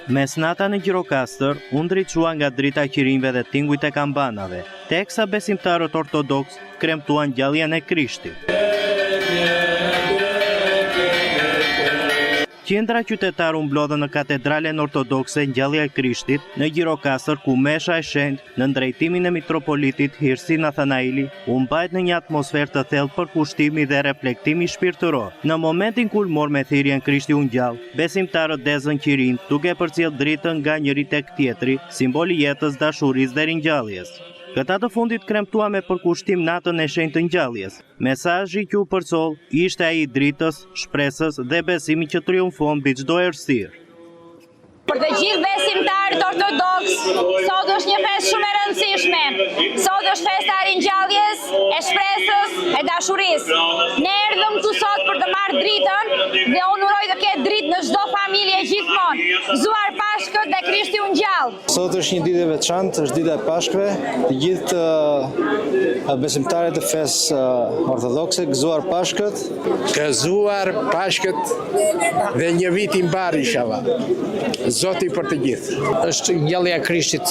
Mesnata në Gjirokastër u ndriçua nga drita e qirinjve dhe tingujt e kambanave, teksa besimtarët ortodoks kremtuan ngjalljen e Krishtit. Qendra qytetare u mblodhe në katedralen ortodokse Ngjallja e Krishtit në Gjirokastër, ku mesha e shenjtë në drejtimin e mitropolitit Hirsi Nathanaili u mbajt në një atmosferë të thellë për kushtimi dhe reflektimi shpirtëror. Në momentin kulmor me thirrjen Krishti u ngjall, besimtarët dezën qirin duke përcjell dritën nga njëri tek tjetri, simboli jetës, dashurisë dhe ringjalljes. Këta të fundit kremtua me përkushtim natën e shenjtë të ngjalljes. Mesazhi që u përcoll ishte ai i dritës, shpresës dhe besimit që triumfon mbi çdo errësirë. Për të gjithë besimtarët ortodoks, sot është një festë shumë e rëndësishme. Sot është festa e ringjalljes, e shpresës, e dashurisë. Ne erdhëm këtu sot për të marrë dritën dhe unë uroj të ketë dritë në çdo familje gjithmonë. Gëzuar Pashkët dhe Krishti u ngjall. Sot është një ditë e veçantë, është dita e Pashkëve. Të gjithë besimtarët e fesë ortodokse, gëzuar Pashkët. Gëzuar Pashkët dhe një vit i mbar inshallah. Zoti për të gjithë. Është ngjallja e Krishtit.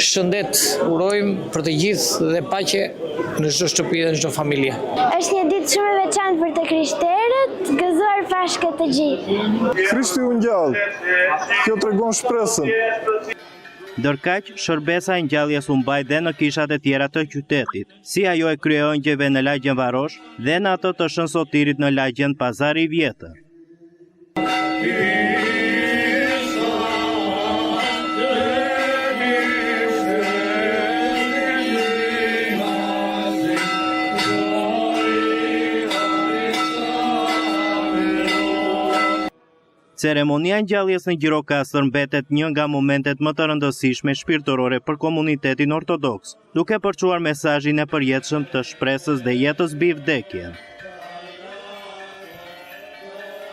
Shëndet urojmë për të gjithë dhe paqe në çdo shtëpi dhe në çdo familje. Është një ditë shumë e veçantë për të krishterët, gëzuar Pashkët të gjithë. Krishti u ngjall. Kjo tregon shpresën. Ndërkaq, shërbesa e ngjalljes u mbaj dhe në kishat e tjera të qytetit, si ajo e kryeëngjëve në lagjen Varosh dhe në ato të Shën Sotirit në lagjen Pazari i Vjetër. Ceremonia e ngjalljes në Gjirokastër mbetet një nga momentet më të rëndësishme shpirtërore për komunitetin ortodoks, duke përçuar mesazhin e përjetshëm të shpresës dhe jetës mbi vdekjen.